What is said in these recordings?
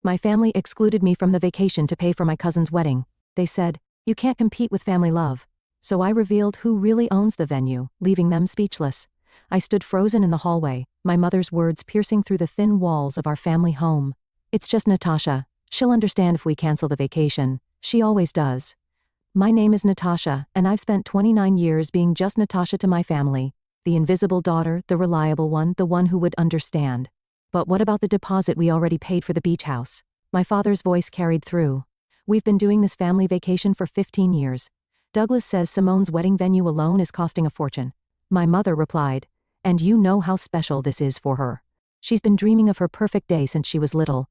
My family excluded me from the vacation to pay for my cousin's wedding. They said, "You can't compete with family love." So I revealed who really owns the venue, leaving them speechless. I stood frozen in the hallway, my mother's words piercing through the thin walls of our family home. "It's just Natasha. She'll understand if we cancel the vacation. She always does." My name is Natasha, and I've spent 29 years being just Natasha to my family. The invisible daughter, the reliable one, the one who would understand. "But what about the deposit we already paid for the beach house?" My father's voice carried through. "We've been doing this family vacation for 15 years. Douglas says Simone's wedding venue alone is costing a fortune." My mother replied, "And you know how special this is for her. She's been dreaming of her perfect day since she was little."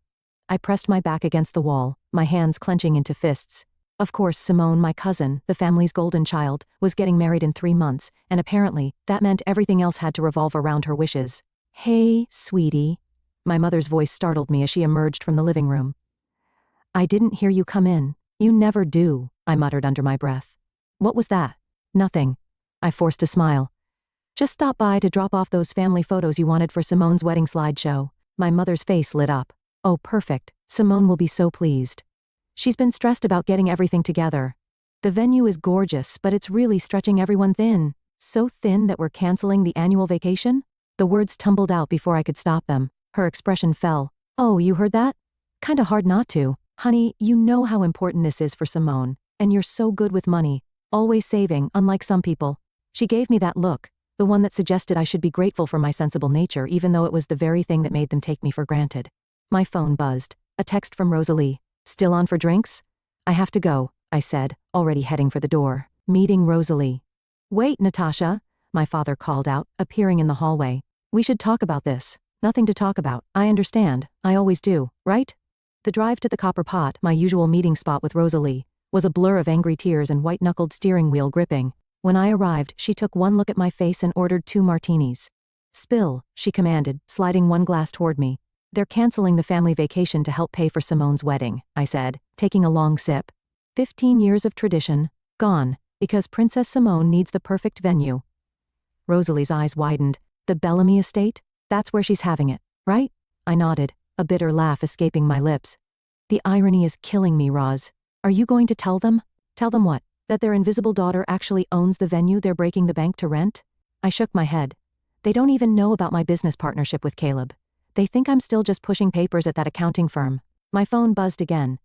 I pressed my back against the wall, my hands clenching into fists. Of course, Simone, my cousin, the family's golden child, was getting married in 3 months, and apparently, that meant everything else had to revolve around her wishes. "Hey, sweetie." My mother's voice startled me as she emerged from the living room. "I didn't hear you come in. You never do," I muttered under my breath. "What was that?" "Nothing." I forced a smile. "Just stop by to drop off those family photos you wanted for Simone's wedding slideshow." My mother's face lit up. "Oh, perfect. Simone will be so pleased. She's been stressed about getting everything together. The venue is gorgeous, but it's really stretching everyone thin. So thin that we're canceling the annual vacation?" The words tumbled out before I could stop them. Her expression fell. "Oh, you heard that? Kinda hard not to. Honey, you know how important this is for Simone, and you're so good with money. Always saving, unlike some people." She gave me that look, the one that suggested I should be grateful for my sensible nature even though it was the very thing that made them take me for granted. My phone buzzed. A text from Rosalie. "Still on for drinks?" "I have to go," I said, already heading for the door. "Meeting Rosalie." "Wait, Natasha," my father called out, appearing in the hallway. "We should talk about this." "Nothing to talk about. I understand. I always do, right?" The drive to the Copper Pot, my usual meeting spot with Rosalie, was a blur of angry tears and white-knuckled steering wheel gripping. When I arrived, she took one look at my face and ordered 2 martinis. "Spill," she commanded, sliding one glass toward me. "They're canceling the family vacation to help pay for Simone's wedding," I said, taking a long sip. 15 years of tradition, gone, because Princess Simone needs the perfect venue. Rosalie's eyes widened. "The Bellamy estate? That's where she's having it, right?" I nodded, a bitter laugh escaping my lips. "The irony is killing me, Roz. Are you going to tell them?" "Tell them what? That their invisible daughter actually owns the venue they're breaking the bank to rent?" I shook my head. "They don't even know about my business partnership with Caleb. They think I'm still just pushing papers at that accounting firm." My phone buzzed again.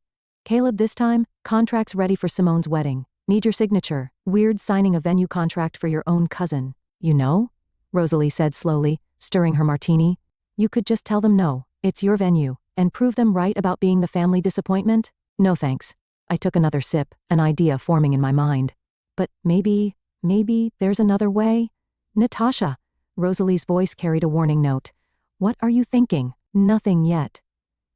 "Caleb this time, contract's ready for Simone's wedding. Need your signature. Weird signing a venue contract for your own cousin. You know?" Rosalie said slowly, stirring her martini. "You could just tell them no, it's your venue, and prove them right about being the family disappointment." "No thanks." I took another sip, an idea forming in my mind. "But maybe there's another way?" "Natasha." Rosalie's voice carried a warning note. "What are you thinking?" "Nothing yet."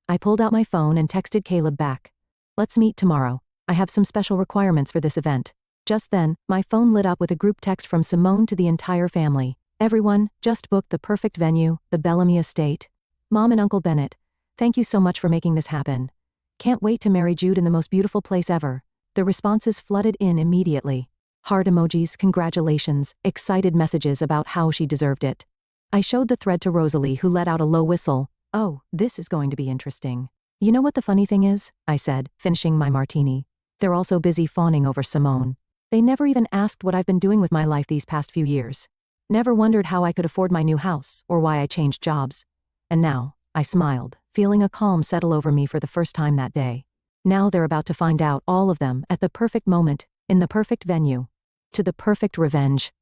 I pulled out my phone and texted Caleb back. "Let's meet tomorrow. I have some special requirements for this event." Just then, my phone lit up with a group text from Simone to the entire family. "Everyone, just booked the perfect venue, the Bellamy estate. Mom and Uncle Bennett, thank you so much for making this happen. Can't wait to marry Jude in the most beautiful place ever." The responses flooded in immediately. Heart emojis, congratulations, excited messages about how she deserved it. I showed the thread to Rosalie, who let out a low whistle. "Oh, this is going to be interesting." "You know what the funny thing is?" I said, finishing my martini. "They're also busy fawning over Simone. They never even asked what I've been doing with my life these past few years. Never wondered how I could afford my new house, or why I changed jobs. And now," I smiled, feeling a calm settle over me for the first time that day. "Now they're about to find out, all of them, at the perfect moment, in the perfect venue. To the perfect revenge."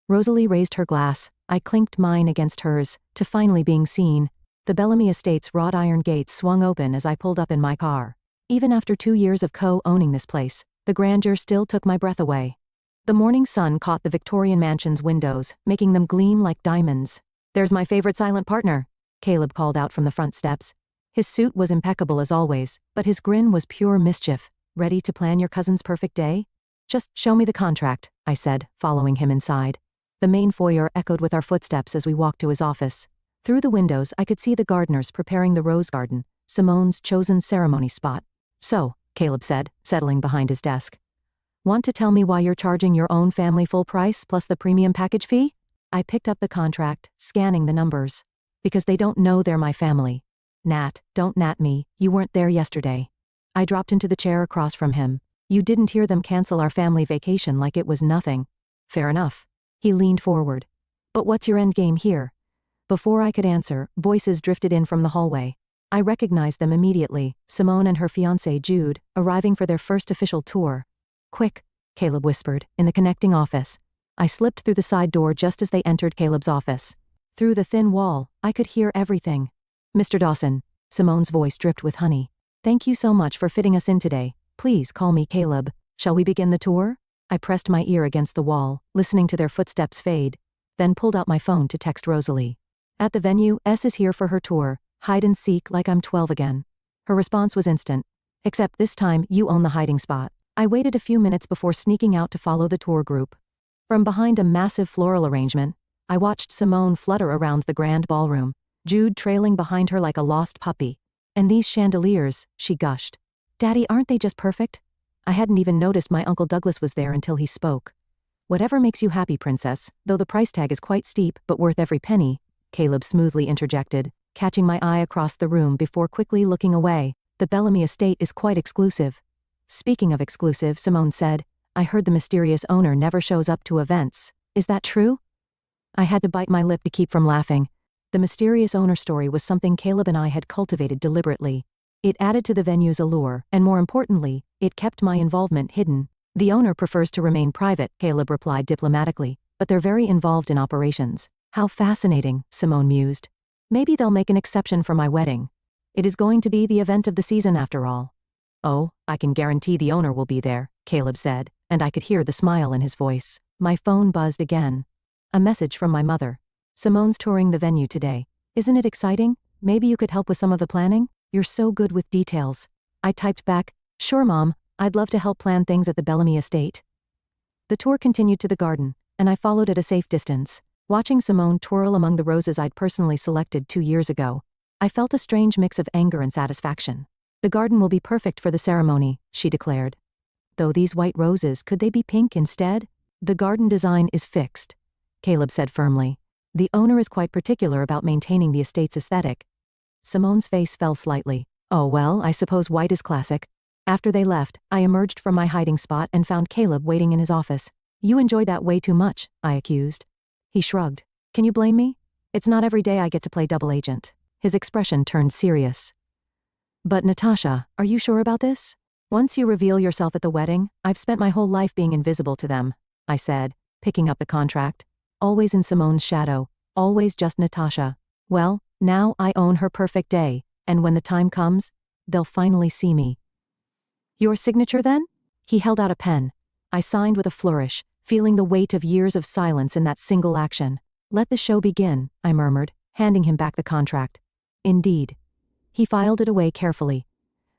Rosalie raised her glass. I clinked mine against hers, to finally being seen. The Bellamy estate's wrought iron gates swung open as I pulled up in my car. Even after 2 years of co-owning this place, the grandeur still took my breath away. The morning sun caught the Victorian mansion's windows, making them gleam like diamonds. "There's my favorite silent partner," Caleb called out from the front steps. His suit was impeccable as always, but his grin was pure mischief. "Ready to plan your cousin's perfect day?" "Just show me the contract," I said, following him inside. The main foyer echoed with our footsteps as we walked to his office. Through the windows I could see the gardeners preparing the rose garden, Simone's chosen ceremony spot. "So," Caleb said, settling behind his desk. "Want to tell me why you're charging your own family full price plus the premium package fee?" I picked up the contract, scanning the numbers. "Because they don't know they're my family. Nat, don't nat me, you weren't there yesterday. I dropped into the chair across from him. You didn't hear them cancel our family vacation like it was nothing. Fair enough. He leaned forward. But what's your end game here? Before I could answer, voices drifted in from the hallway. I recognized them immediately, Simone and her fiancé Jude, arriving for their first official tour. Quick, Caleb whispered, in the connecting office. I slipped through the side door just as they entered Caleb's office. Through the thin wall, I could hear everything. Mr. Dawson, Simone's voice dripped with honey. Thank you so much for fitting us in today. Please call me Caleb. Shall we begin the tour? I pressed my ear against the wall, listening to their footsteps fade, then pulled out my phone to text Rosalie. At the venue, S is here for her tour. Hide and seek like I'm 12 again. Her response was instant. Except this time, you own the hiding spot. I waited a few minutes before sneaking out to follow the tour group. From behind a massive floral arrangement, I watched Simone flutter around the grand ballroom, Jude trailing behind her like a lost puppy. And these chandeliers, she gushed. Daddy, aren't they just perfect? I hadn't even noticed my Uncle Douglas was there until he spoke. Whatever makes you happy, princess, though the price tag is quite steep but worth every penny, Caleb smoothly interjected, catching my eye across the room before quickly looking away. The Bellamy estate is quite exclusive. Speaking of exclusive, Simone said, I heard the mysterious owner never shows up to events. Is that true? I had to bite my lip to keep from laughing. The mysterious owner story was something Caleb and I had cultivated deliberately. It added to the venue's allure, and more importantly, it kept my involvement hidden. The owner prefers to remain private, Caleb replied diplomatically, but they're very involved in operations. How fascinating, Simone mused. Maybe they'll make an exception for my wedding. It is going to be the event of the season after all. Oh, I can guarantee the owner will be there, Caleb said, and I could hear the smile in his voice. My phone buzzed again. A message from my mother. Simone's touring the venue today. Isn't it exciting? Maybe you could help with some of the planning? You're so good with details. I typed back, sure Mom, I'd love to help plan things at the Bellamy estate. The tour continued to the garden, and I followed at a safe distance. Watching Simone twirl among the roses I'd personally selected 2 years ago, I felt a strange mix of anger and satisfaction. The garden will be perfect for the ceremony, she declared. Though these white roses, could they be pink instead? The garden design is fixed, Caleb said firmly. The owner is quite particular about maintaining the estate's aesthetic. Simone's face fell slightly. Oh well, I suppose white is classic. After they left, I emerged from my hiding spot and found Caleb waiting in his office. You enjoy that way too much, I accused. He shrugged. Can you blame me? It's not every day I get to play double agent. His expression turned serious. But Natasha, are you sure about this? Once you reveal yourself at the wedding, I've spent my whole life being invisible to them, I said, picking up the contract. Always in Simone's shadow, always just Natasha. Well, now I own her perfect day, and when the time comes, they'll finally see me. Your signature then? He held out a pen. I signed with a flourish, feeling the weight of years of silence in that single action. Let the show begin, I murmured, handing him back the contract. Indeed. He filed it away carefully.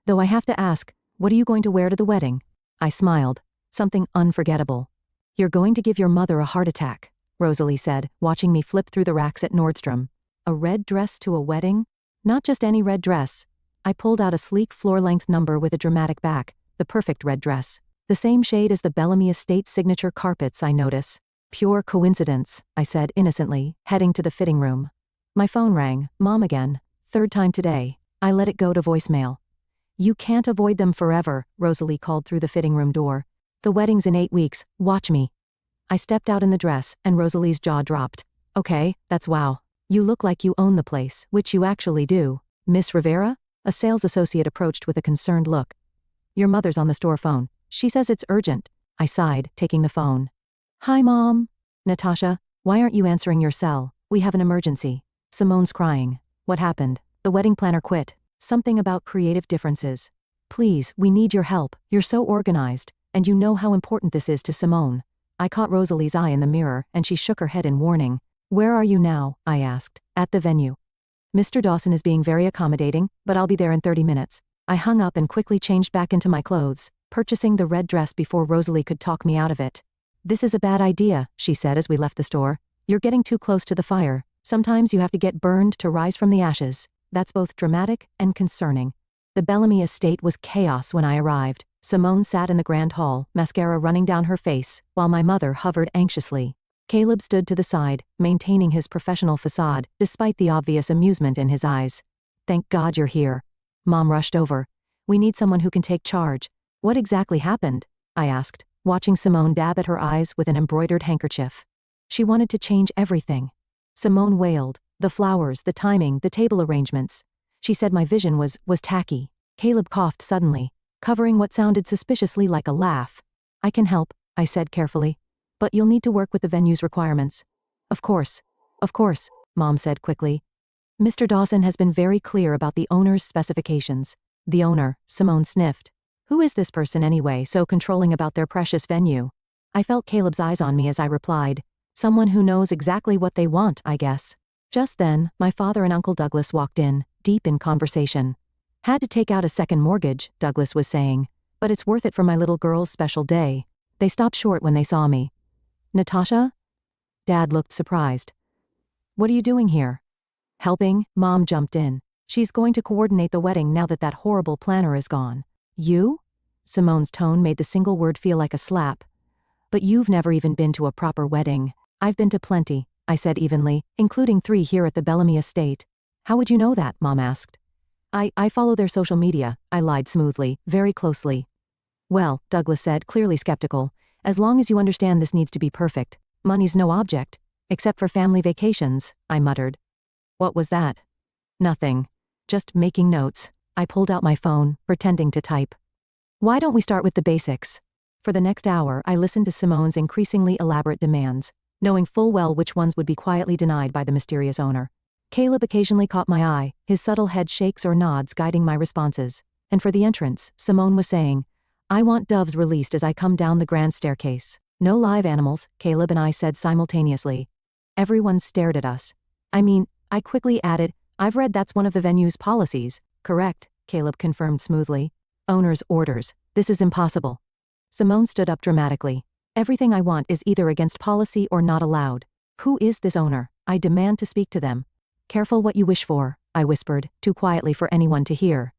Though I have to ask, what are you going to wear to the wedding? I smiled. Something unforgettable. You're going to give your mother a heart attack, Rosalie said, watching me flip through the racks at Nordstrom. A red dress to a wedding? Not just any red dress. I pulled out a sleek floor-length number with a dramatic back, the perfect red dress. The same shade as the Bellamy estate's signature carpets, I notice. Pure coincidence, I said innocently, heading to the fitting room. My phone rang. Mom again. 3rd time today. I let it go to voicemail. You can't avoid them forever, Rosalie called through the fitting room door. The wedding's in 8 weeks, watch me. I stepped out in the dress, and Rosalie's jaw dropped. Okay, that's wow. You look like you own the place, which you actually do. Miss Rivera? A sales associate approached with a concerned look. Your mother's on the store phone. She says it's urgent. I sighed, taking the phone. Hi, Mom. Natasha, why aren't you answering your cell? We have an emergency. Simone's crying. What happened? The wedding planner quit. Something about creative differences. Please, we need your help. You're so organized, and you know how important this is to Simone. I caught Rosalie's eye in the mirror, and she shook her head in warning. Where are you now? I asked. At the venue. Mr. Dawson is being very accommodating, but I'll be there in 30 minutes. I hung up and quickly changed back into my clothes, purchasing the red dress before Rosalie could talk me out of it. This is a bad idea, she said as we left the store. You're getting too close to the fire. Sometimes you have to get burned to rise from the ashes. That's both dramatic and concerning. The Bellamy estate was chaos when I arrived. Simone sat in the grand hall, mascara running down her face, while my mother hovered anxiously. Caleb stood to the side, maintaining his professional facade, despite the obvious amusement in his eyes. Thank God you're here. Mom rushed over. We need someone who can take charge. What exactly happened? I asked, watching Simone dab at her eyes with an embroidered handkerchief. She wanted to change everything. Simone wailed. The flowers, the timing, the table arrangements. She said my vision was tacky. Caleb coughed suddenly, covering what sounded suspiciously like a laugh. I can help, I said carefully. But you'll need to work with the venue's requirements. Of course, Mom said quickly. Mr. Dawson has been very clear about the owner's specifications. The owner, Simone sniffed. Who is this person anyway, so controlling about their precious venue? I felt Caleb's eyes on me as I replied. Someone who knows exactly what they want, I guess. Just then, my father and Uncle Douglas walked in, deep in conversation. Had to take out a second mortgage, Douglas was saying. But it's worth it for my little girl's special day. They stopped short when they saw me. Natasha? Dad looked surprised. What are you doing here? Helping, Mom jumped in. She's going to coordinate the wedding now that horrible planner is gone. You? Simone's tone made the single word feel like a slap. But you've never even been to a proper wedding. I've been to plenty, I said evenly, including 3 here at the Bellamy estate. How would you know that? Mom asked. I follow their social media, I lied smoothly, very closely. Well, Douglas said, clearly skeptical, as long as you understand this needs to be perfect. Money's no object. Except for family vacations, I muttered. What was that? Nothing. Just making notes. I pulled out my phone, pretending to type. Why don't we start with the basics? For the next hour, I listened to Simone's increasingly elaborate demands, knowing full well which ones would be quietly denied by the mysterious owner. Caleb occasionally caught my eye, his subtle head shakes or nods guiding my responses. And for the entrance, Simone was saying, I want doves released as I come down the grand staircase. No live animals, Caleb and I said simultaneously. Everyone stared at us. I quickly added, I've read that's one of the venue's policies. Correct, Caleb confirmed smoothly. Owner's orders. This is impossible. Simone stood up dramatically. Everything I want is either against policy or not allowed. Who is this owner? I demand to speak to them. Careful what you wish for, I whispered, too quietly for anyone to hear.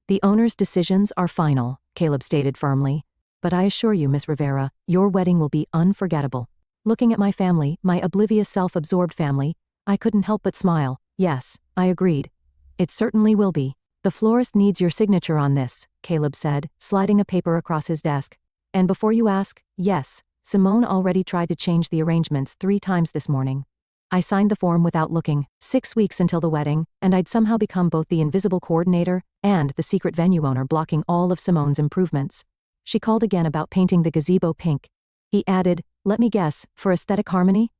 The owner's decisions are final, Caleb stated firmly. But I assure you, Miss Rivera, your wedding will be unforgettable. Looking at my family, my oblivious self-absorbed family, I couldn't help but smile. Yes, I agreed. It certainly will be. The florist needs your signature on this, Caleb said, sliding a paper across his desk. And before you ask, yes, Simone already tried to change the arrangements 3 times this morning. I signed the form without looking. 6 weeks until the wedding, and I'd somehow become both the invisible coordinator and the secret venue owner blocking all of Simone's improvements. She called again about painting the gazebo pink. He added, let me guess, for aesthetic harmony?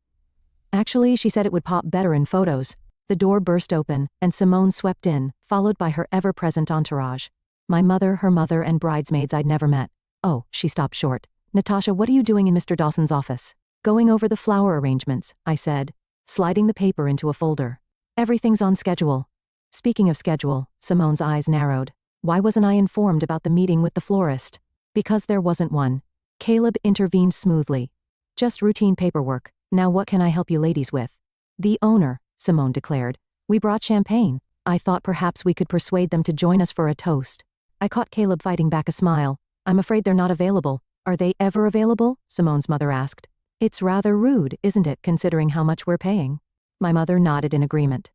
Actually, she said it would pop better in photos. The door burst open, and Simone swept in, followed by her ever-present entourage. My mother, her mother, and bridesmaids I'd never met. Oh, she stopped short. Natasha, what are you doing in Mr. Dawson's office? Going over the flower arrangements, I said, sliding the paper into a folder. Everything's on schedule. Speaking of schedule, Simone's eyes narrowed. Why wasn't I informed about the meeting with the florist? Because there wasn't one. Caleb intervened smoothly. Just routine paperwork. Now what can I help you ladies with? The owner, Simone declared. We brought champagne. I thought perhaps we could persuade them to join us for a toast. I caught Caleb fighting back a smile. I'm afraid they're not available. Are they ever available? Simone's mother asked. It's rather rude, isn't it, considering how much we're paying? My mother nodded in agreement.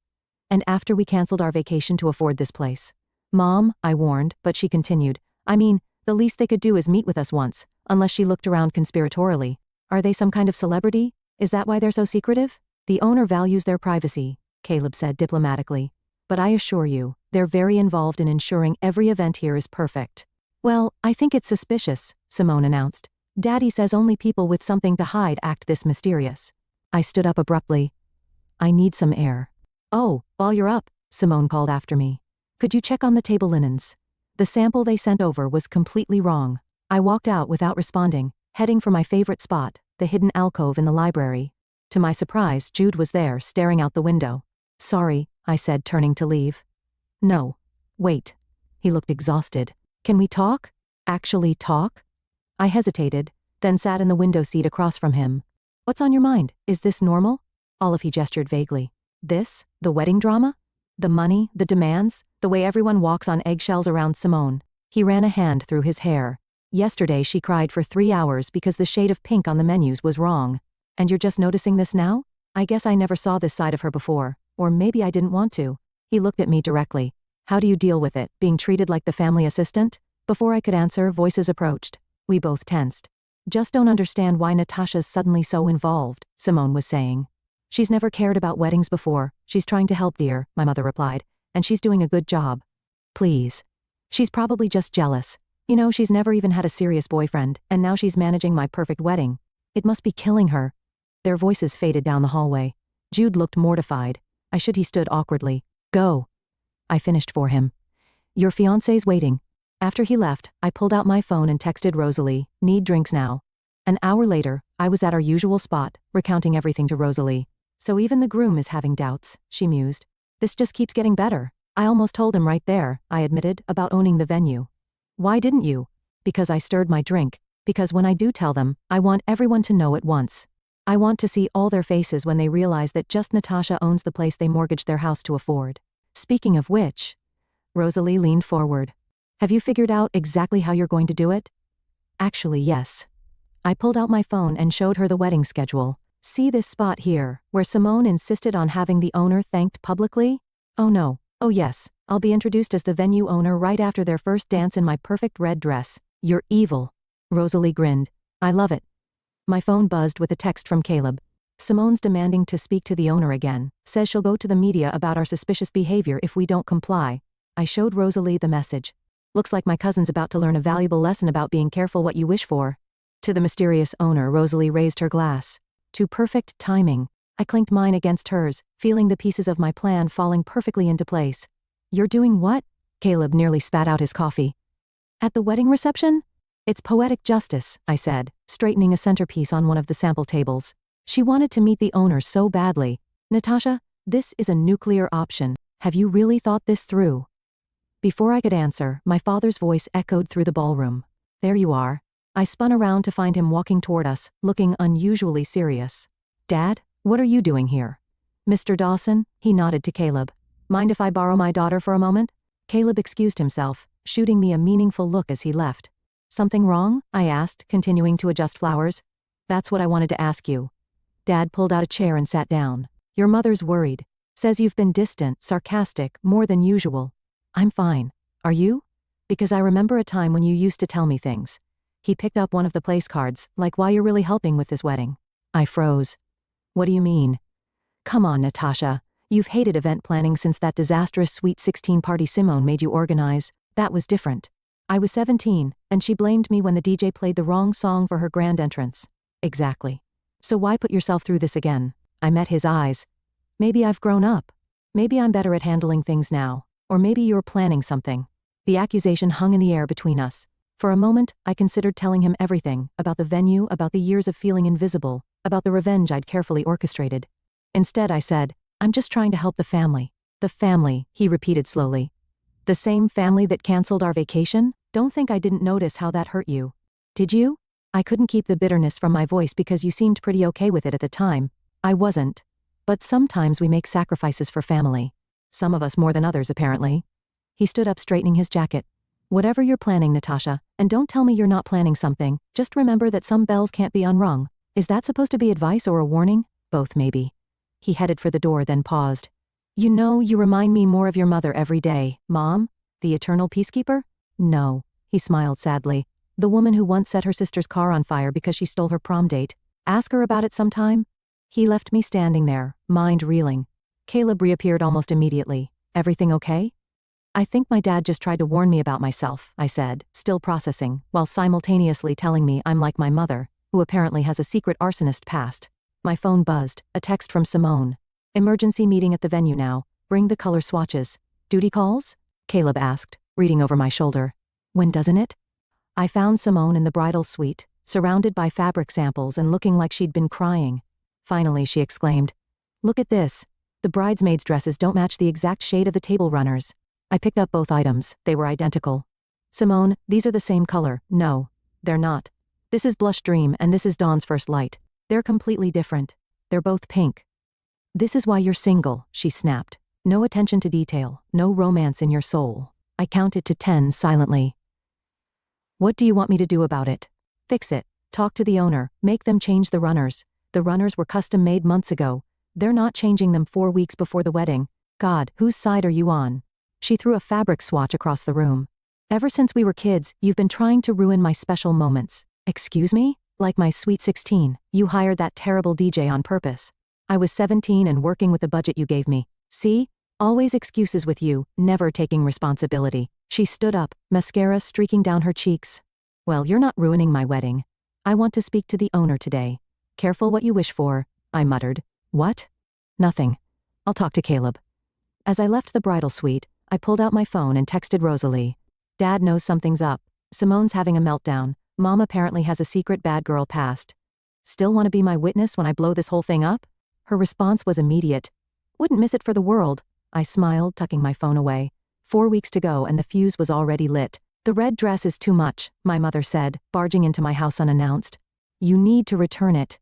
And after we canceled our vacation to afford this place. Mom, I warned, but she continued. The least they could do is meet with us once, unless she looked around conspiratorially. Are they some kind of celebrity? Is that why they're so secretive? The owner values their privacy, Caleb said diplomatically. But I assure you, they're very involved in ensuring every event here is perfect. Well, I think it's suspicious, Simone announced. Daddy says only people with something to hide act this mysterious. I stood up abruptly. I need some air. Oh, while you're up, Simone called after me. Could you check on the table linens? The sample they sent over was completely wrong. I walked out without responding, heading for my favorite spot, the hidden alcove in the library. To my surprise, Jude was there, staring out the window. Sorry, I said, turning to leave. No. Wait. He looked exhausted. Can we talk? Actually talk? I hesitated, then sat in the window seat across from him. What's on your mind? Is this normal? Olive, he gestured vaguely. This? The wedding drama? The money, the demands, the way everyone walks on eggshells around Simone. He ran a hand through his hair. Yesterday she cried for 3 hours because the shade of pink on the menus was wrong. And you're just noticing this now? I guess I never saw this side of her before, or maybe I didn't want to. He looked at me directly. How do you deal with it, being treated like the family assistant? Before I could answer, voices approached. We both tensed. Just don't understand why Natasha's suddenly so involved, Simone was saying. She's never cared about weddings before. She's trying to help, dear, my mother replied. And she's doing a good job. Please. She's probably just jealous. You know, she's never even had a serious boyfriend, and now she's managing my perfect wedding. It must be killing her. Their voices faded down the hallway. Jude looked mortified. He stood awkwardly. Go. I finished for him. Your fiancé's waiting. After he left, I pulled out my phone and texted Rosalie, need drinks now. An hour later, I was at our usual spot, recounting everything to Rosalie. So even the groom is having doubts, she mused. This just keeps getting better. I almost told him right there, I admitted, about owning the venue. Why didn't you? Because I stirred my drink. Because when I do tell them, I want everyone to know at once. I want to see all their faces when they realize that just Natasha owns the place they mortgaged their house to afford. Speaking of which, Rosalie leaned forward. Have you figured out exactly how you're going to do it? Actually, yes. I pulled out my phone and showed her the wedding schedule. See this spot here, where Simone insisted on having the owner thanked publicly? Oh no. Oh yes, I'll be introduced as the venue owner right after their first dance in my perfect red dress. You're evil. Rosalie grinned. I love it. My phone buzzed with a text from Caleb. Simone's demanding to speak to the owner again. Says she'll go to the media about our suspicious behavior if we don't comply. I showed Rosalie the message. Looks like my cousin's about to learn a valuable lesson about being careful what you wish for. To the mysterious owner, Rosalie raised her glass. To perfect timing. I clinked mine against hers, feeling the pieces of my plan falling perfectly into place. You're doing what? Caleb nearly spat out his coffee. At the wedding reception? It's poetic justice, I said, straightening a centerpiece on one of the sample tables. She wanted to meet the owner so badly. Natasha, this is a nuclear option. Have you really thought this through? Before I could answer, my father's voice echoed through the ballroom. There you are. I spun around to find him walking toward us, looking unusually serious. Dad, what are you doing here? Mr. Dawson, he nodded to Caleb. Mind if I borrow my daughter for a moment? Caleb excused himself, shooting me a meaningful look as he left. Something wrong? I asked, continuing to adjust flowers. That's what I wanted to ask you. Dad pulled out a chair and sat down. Your mother's worried. Says you've been distant, sarcastic, more than usual. I'm fine. Are you? Because I remember a time when you used to tell me things. He picked up one of the place cards, like why you're really helping with this wedding. I froze. What do you mean? Come on, Natasha. You've hated event planning since that disastrous Sweet 16 party Simone made you organize. That was different. I was 17, and she blamed me when the DJ played the wrong song for her grand entrance. Exactly. So why put yourself through this again? I met his eyes. Maybe I've grown up. Maybe I'm better at handling things now. Or maybe you're planning something. The accusation hung in the air between us. For a moment, I considered telling him everything, about the venue, about the years of feeling invisible, about the revenge I'd carefully orchestrated. Instead, I said, I'm just trying to help the family. The family, he repeated slowly. The same family that canceled our vacation? Don't think I didn't notice how that hurt you. Did you? I couldn't keep the bitterness from my voice because you seemed pretty okay with it at the time. I wasn't. But sometimes we make sacrifices for family. Some of us more than others, apparently. He stood up, straightening his jacket. Whatever you're planning, Natasha, and don't tell me you're not planning something, just remember that some bells can't be unrung. Is that supposed to be advice or a warning? Both, maybe. He headed for the door, then paused. You know, you remind me more of your mother every day, Mom? The eternal peacekeeper? No. He smiled sadly. The woman who once set her sister's car on fire because she stole her prom date. Ask her about it sometime. He left me standing there, mind reeling. Caleb reappeared almost immediately. Everything okay? I think my dad just tried to warn me about myself, I said, still processing, while simultaneously telling me I'm like my mother, who apparently has a secret arsonist past. My phone buzzed, a text from Simone. Emergency meeting at the venue now. Bring the color swatches. Duty calls? Caleb asked, reading over my shoulder. When doesn't it? I found Simone in the bridal suite, surrounded by fabric samples and looking like she'd been crying. Finally, she exclaimed. Look at this. The bridesmaids' dresses don't match the exact shade of the table runners. I picked up both items. They were identical. Simone, these are the same color. No, they're not. This is Blush Dream and this is Dawn's First Light. They're completely different. They're both pink. This is why you're single, she snapped. No attention to detail, no romance in your soul. I counted to 10 silently. What do you want me to do about it? Fix it. Talk to the owner. Make them change the runners. The runners were custom made months ago. They're not changing them 4 weeks before the wedding. God, whose side are you on? She threw a fabric swatch across the room. Ever since we were kids, you've been trying to ruin my special moments. Excuse me? Like my sweet 16, you hired that terrible DJ on purpose. I was 17 and working with the budget you gave me. See? Always excuses with you, never taking responsibility. She stood up, mascara streaking down her cheeks. Well, you're not ruining my wedding. I want to speak to the owner today. Careful what you wish for, I muttered. What? Nothing. I'll talk to Caleb. As I left the bridal suite, I pulled out my phone and texted Rosalie. Dad knows something's up. Simone's having a meltdown. Mom apparently has a secret bad girl past. Still want to be my witness when I blow this whole thing up? Her response was immediate. Wouldn't miss it for the world. I smiled, tucking my phone away. 4 weeks to go and the fuse was already lit. The red dress is too much, my mother said, barging into my house unannounced. You need to return it.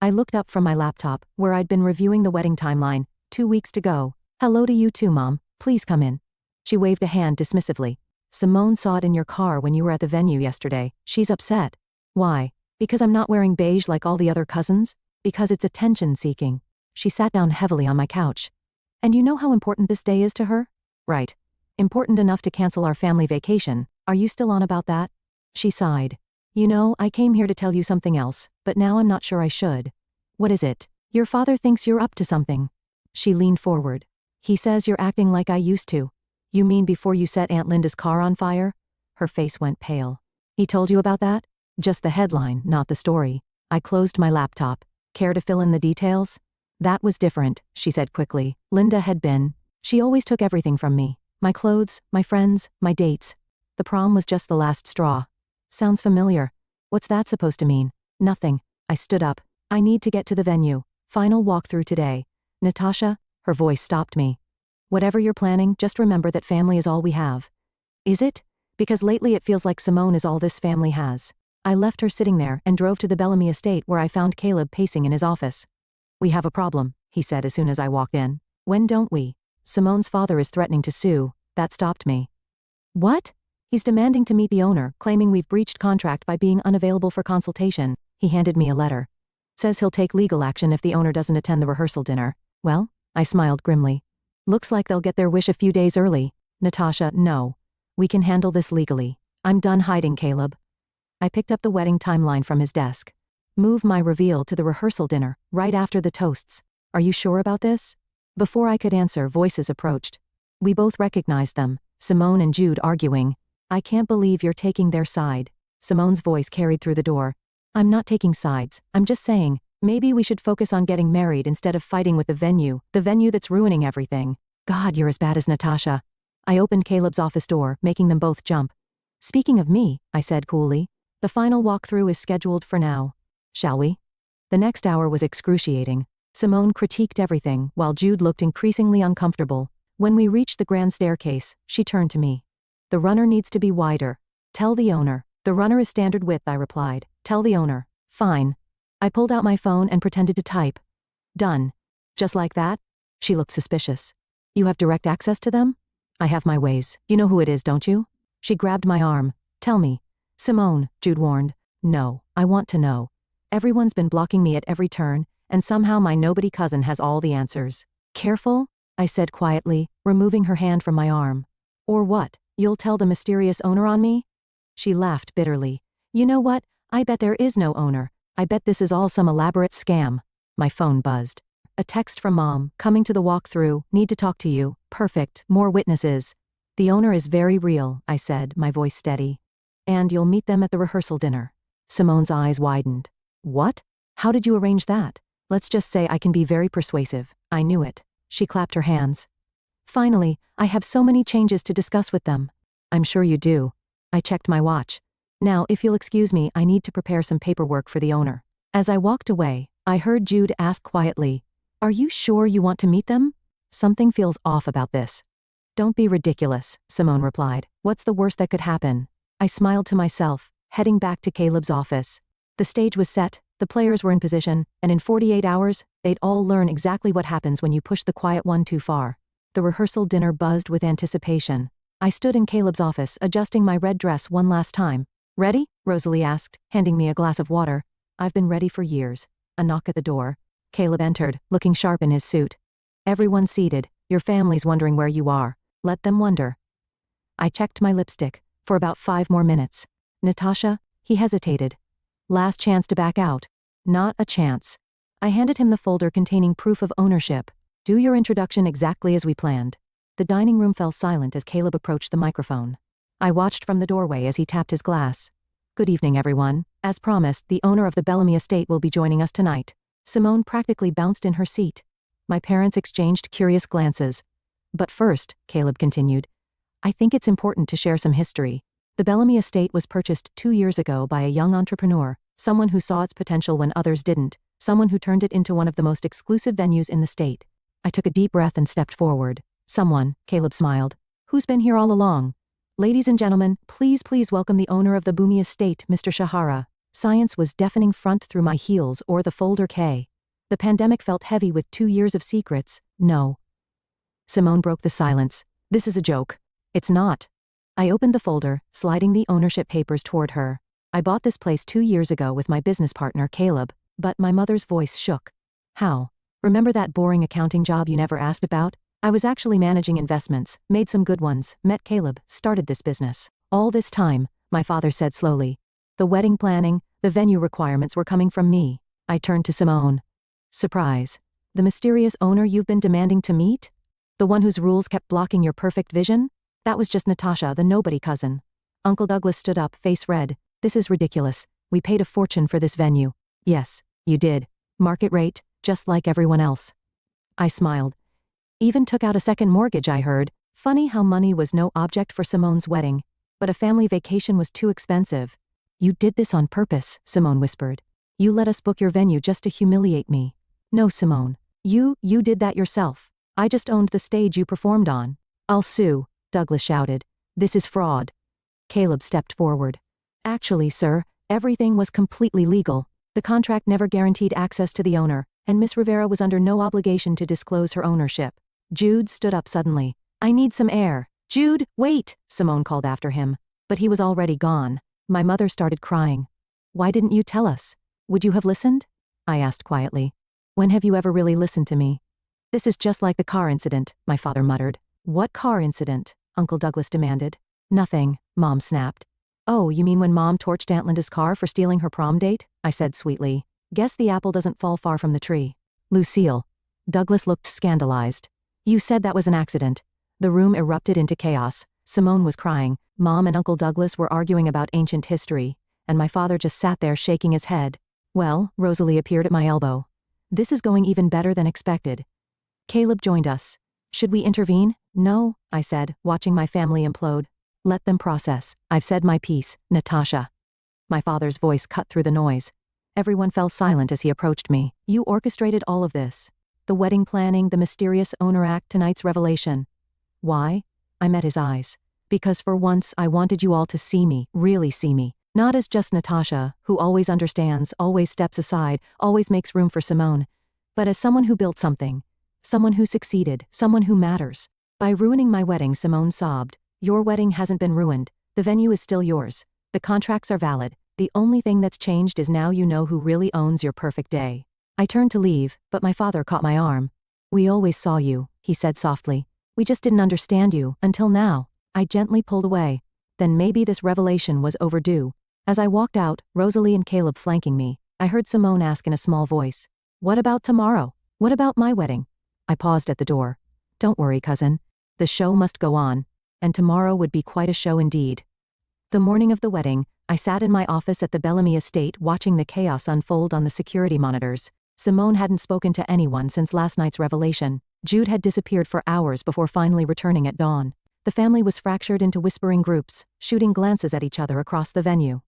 I looked up from my laptop, where I'd been reviewing the wedding timeline. 2 weeks to go. Hello to you too, Mom. Please come in. She waved a hand dismissively. Simone saw it in your car when you were at the venue yesterday. She's upset. Why? Because I'm not wearing beige like all the other cousins? Because it's attention-seeking. She sat down heavily on my couch. And you know how important this day is to her? Right. Important enough to cancel our family vacation. Are you still on about that? She sighed. You know, I came here to tell you something else, but now I'm not sure I should. What is it? Your father thinks you're up to something. She leaned forward. He says you're acting like I used to. You mean before you set Aunt Linda's car on fire? Her face went pale. He told you about that? Just the headline, not the story. I closed my laptop. Care to fill in the details? That was different, she said quickly. Linda had been. She always took everything from me. My clothes, my friends, my dates. The prom was just the last straw. Sounds familiar. What's that supposed to mean? Nothing. I stood up. I need to get to the venue. Final walkthrough today. Natasha? Her voice stopped me. Whatever you're planning, just remember that family is all we have. Is it? Because lately it feels like Simone is all this family has. I left her sitting there and drove to the Bellamy estate where I found Caleb pacing in his office. We have a problem, he said as soon as I walked in. When don't we? Simone's father is threatening to sue. That stopped me. What? He's demanding to meet the owner, claiming we've breached contract by being unavailable for consultation. He handed me a letter. Says he'll take legal action if the owner doesn't attend the rehearsal dinner. Well, I smiled grimly. Looks like they'll get their wish a few days early. Natasha, no. We can handle this legally. I'm done hiding, Caleb. I picked up the wedding timeline from his desk. Move my reveal to the rehearsal dinner, right after the toasts. Are you sure about this? Before I could answer, voices approached. We both recognized them, Simone and Jude arguing. I can't believe you're taking their side. Simone's voice carried through the door. I'm not taking sides, I'm just saying, maybe we should focus on getting married instead of fighting with the venue that's ruining everything. God, you're as bad as Natasha. I opened Caleb's office door, making them both jump. Speaking of me, I said coolly, the final walkthrough is scheduled for now. Shall we? The next hour was excruciating. Simone critiqued everything, while Jude looked increasingly uncomfortable. When we reached the grand staircase, she turned to me. The runner needs to be wider. Tell the owner. The runner is standard width, I replied. Tell the owner. Fine. I pulled out my phone and pretended to type. Done. Just like that? She looked suspicious. You have direct access to them? I have my ways. You know who it is, don't you? She grabbed my arm. Tell me. Simone, Jude warned. No, I want to know. Everyone's been blocking me at every turn, and somehow my nobody cousin has all the answers. Careful? I said quietly, removing her hand from my arm. Or what? You'll tell the mysterious owner on me? She laughed bitterly. You know what? I bet there is no owner. I bet this is all some elaborate scam. My phone buzzed. A text from Mom, coming to the walkthrough, need to talk to you. Perfect, more witnesses. The owner is very real, I said, my voice steady. And you'll meet them at the rehearsal dinner. Simone's eyes widened. What? How did you arrange that? Let's just say I can be very persuasive. I knew it. She clapped her hands. Finally, I have so many changes to discuss with them. I'm sure you do. I checked my watch. Now, if you'll excuse me, I need to prepare some paperwork for the owner. As I walked away, I heard Jude ask quietly, Are you sure you want to meet them? Something feels off about this. Don't be ridiculous, Simone replied. What's the worst that could happen? I smiled to myself, heading back to Caleb's office. The stage was set, the players were in position, and in 48 hours, they'd all learn exactly what happens when you push the quiet one too far. The rehearsal dinner buzzed with anticipation. I stood in Caleb's office, adjusting my red dress one last time. Ready? Rosalie asked, handing me a glass of water. I've been ready for years. A knock at the door. Caleb entered, looking sharp in his suit. Everyone seated. Your family's wondering where you are. Let them wonder. I checked my lipstick, for about 5 more minutes. Natasha, he hesitated. Last chance to back out. Not a chance. I handed him the folder containing proof of ownership. Do your introduction exactly as we planned. The dining room fell silent as Caleb approached the microphone. I watched from the doorway as he tapped his glass. Good evening, everyone. As promised, the owner of the Bellamy estate will be joining us tonight. Simone practically bounced in her seat. My parents exchanged curious glances. But first, Caleb continued, I think it's important to share some history. The Bellamy estate was purchased 2 years ago by a young entrepreneur, someone who saw its potential when others didn't, someone who turned it into one of the most exclusive venues in the state. I took a deep breath and stepped forward. Someone, Caleb smiled, who's been here all along. Ladies and gentlemen, please welcome the owner of the Bellamy estate, Mr. Shahara. Science was deafening front through my heels or the folder K. The pandemic felt heavy with 2 years of secrets. No. Simone broke the silence. This is a joke. It's not. I opened the folder, sliding the ownership papers toward her. I bought this place 2 years ago with my business partner, Caleb, but my mother's voice shook. How? Remember that boring accounting job you never asked about? I was actually managing investments, made some good ones, met Caleb, started this business. All this time, my father said slowly. The wedding planning, the venue requirements were coming from me. I turned to Simone. Surprise. The mysterious owner you've been demanding to meet? The one whose rules kept blocking your perfect vision? That was just Natasha, the nobody cousin. Uncle Douglas stood up, face red. This is ridiculous. We paid a fortune for this venue. Yes, you did. Market rate, just like everyone else. I smiled. Even took out a second mortgage, I heard. Funny how money was no object for Simone's wedding. But a family vacation was too expensive. You did this on purpose, Simone whispered. You let us book your venue just to humiliate me. No, Simone. You did that yourself. I just owned the stage you performed on. I'll sue, Douglas shouted. This is fraud. Caleb stepped forward. Actually, sir, everything was completely legal. The contract never guaranteed access to the owner, and Miss Rivera was under no obligation to disclose her ownership. Jude stood up suddenly. I need some air. Jude, wait, Simone called after him. But he was already gone. My mother started crying. Why didn't you tell us? Would you have listened? I asked quietly. When have you ever really listened to me? This is just like the car incident, my father muttered. What car incident? Uncle Douglas demanded. Nothing, Mom snapped. Oh, you mean when Mom torched Aunt Linda's car for stealing her prom date? I said sweetly. Guess the apple doesn't fall far from the tree. Lucille. Douglas looked scandalized. You said that was an accident. The room erupted into chaos. Simone was crying. Mom and Uncle Douglas were arguing about ancient history, and my father just sat there shaking his head. Well, Rosalie appeared at my elbow. This is going even better than expected. Caleb joined us. Should we intervene? No, I said, watching my family implode. Let them process. I've said my piece, Natasha. My father's voice cut through the noise. Everyone fell silent as he approached me. You orchestrated all of this. The wedding planning, the mysterious owner act, tonight's revelation. Why? I met his eyes. Because for once I wanted you all to see me, really see me. Not as just Natasha, who always understands, always steps aside, always makes room for Simone, but as someone who built something. Someone who succeeded, someone who matters. By ruining my wedding, Simone sobbed. Your wedding hasn't been ruined. The venue is still yours. The contracts are valid. The only thing that's changed is now you know who really owns your perfect day. I turned to leave, but my father caught my arm. We always saw you, he said softly. We just didn't understand you, until now. I gently pulled away. Then maybe this revelation was overdue. As I walked out, Rosalie and Caleb flanking me, I heard Simone ask in a small voice. What about tomorrow? What about my wedding? I paused at the door. Don't worry, cousin. The show must go on. And tomorrow would be quite a show indeed. The morning of the wedding, I sat in my office at the Bellamy estate watching the chaos unfold on the security monitors. Simone hadn't spoken to anyone since last night's revelation. Jude had disappeared for hours before finally returning at dawn. The family was fractured into whispering groups, shooting glances at each other across the venue.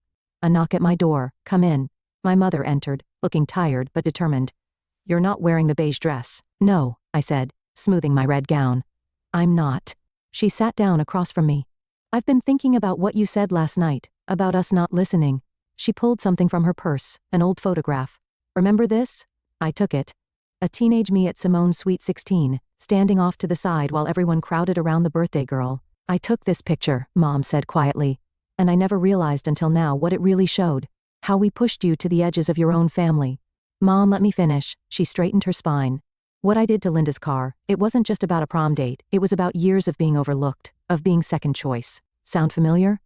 A knock at my door. Come in. My mother entered, looking tired but determined. You're not wearing the beige dress. No, I said, smoothing my red gown. I'm not. She sat down across from me. I've been thinking about what you said last night, about us not listening. She pulled something from her purse, an old photograph. Remember this? I took it. A teenage me at Simone's Sweet 16, standing off to the side while everyone crowded around the birthday girl. I took this picture, Mom said quietly. And I never realized until now what it really showed. How we pushed you to the edges of your own family. Mom, let me finish. She straightened her spine. What I did to Linda's car, it wasn't just about a prom date, it was about years of being overlooked, of being second choice. Sound familiar?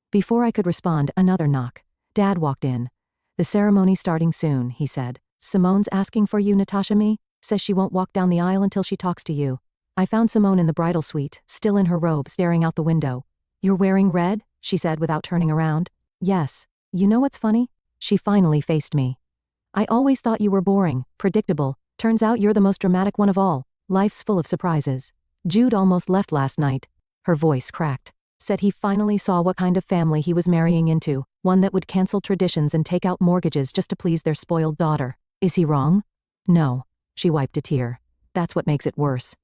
Before I could respond, another knock. Dad walked in. The ceremony's starting soon, he said. Simone's asking for you, Natasha. Me? Says she won't walk down the aisle until she talks to you. I found Simone in the bridal suite, still in her robe, staring out the window. You're wearing red? She said without turning around. Yes. You know what's funny? She finally faced me. I always thought you were boring, predictable. Turns out you're the most dramatic one of all. Life's full of surprises. Jude almost left last night. Her voice cracked. Said he finally saw what kind of family he was marrying into, one that would cancel traditions and take out mortgages just to please their spoiled daughter. Is he wrong? No. She wiped a tear. That's what makes it worse.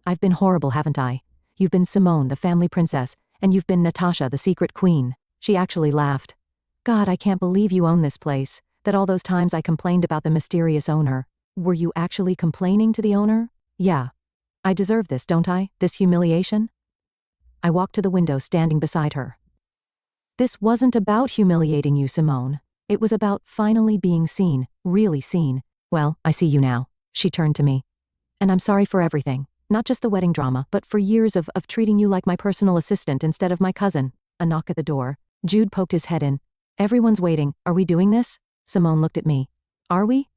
I've been horrible, haven't I? You've been Simone, the family princess, and you've been Natasha, the secret queen. She actually laughed. God, I can't believe you own this place. That all those times I complained about the mysterious owner. Were you actually complaining to the owner? Yeah. I deserve this, don't I? This humiliation? I walked to the window, standing beside her. This wasn't about humiliating you, Simone. It was about finally being seen, really seen. Well, I see you now. She turned to me. And I'm sorry for everything. Not just the wedding drama, but for years of treating you like my personal assistant instead of my cousin. A knock at the door. Jude poked his head in. Everyone's waiting. Are we doing this? Simone looked at me. Are we?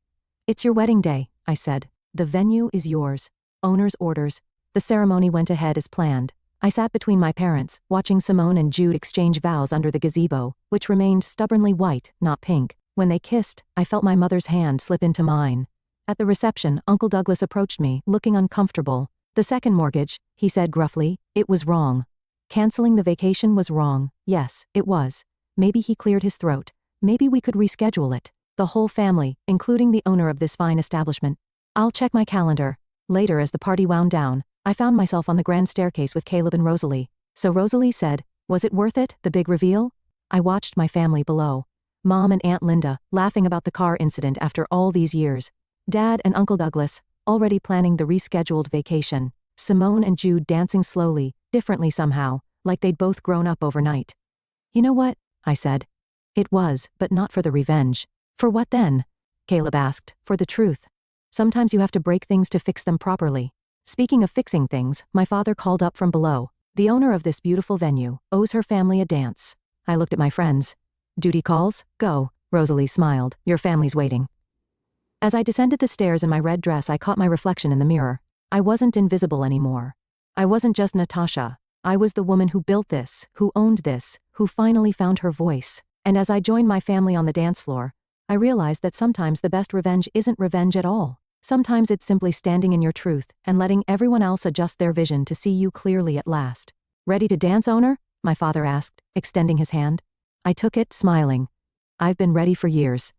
It's your wedding day, I said. The venue is yours. Owner's orders. The ceremony went ahead as planned. I sat between my parents, watching Simone and Jude exchange vows under the gazebo, which remained stubbornly white, not pink. When they kissed, I felt my mother's hand slip into mine. At the reception, Uncle Douglas approached me, looking uncomfortable. The second mortgage, he said gruffly, it was wrong. Canceling the vacation was wrong. Yes, it was. Maybe he cleared his throat. Maybe we could reschedule it. The whole family, including the owner of this fine establishment. I'll check my calendar. Later, as the party wound down, I found myself on the grand staircase with Caleb and Rosalie. So Rosalie said, was it worth it, the big reveal? I watched my family below. Mom and Aunt Linda, laughing about the car incident after all these years. Dad and Uncle Douglas, already planning the rescheduled vacation. Simone and Jude dancing slowly, differently somehow, like they'd both grown up overnight. You know what? I said. It was, but not for the revenge. For what then? Caleb asked. For the truth. Sometimes you have to break things to fix them properly. Speaking of fixing things, my father called up from below. The owner of this beautiful venue owes her family a dance. I looked at my friends. Duty calls? Go. Rosalie smiled. Your family's waiting. As I descended the stairs in my red dress, I caught my reflection in the mirror. I wasn't invisible anymore. I wasn't just Natasha. I was the woman who built this, who owned this, who finally found her voice. And as I joined my family on the dance floor, I realized that sometimes the best revenge isn't revenge at all. Sometimes it's simply standing in your truth and letting everyone else adjust their vision to see you clearly at last. Ready to dance, owner? My father asked, extending his hand. I took it, smiling. I've been ready for years.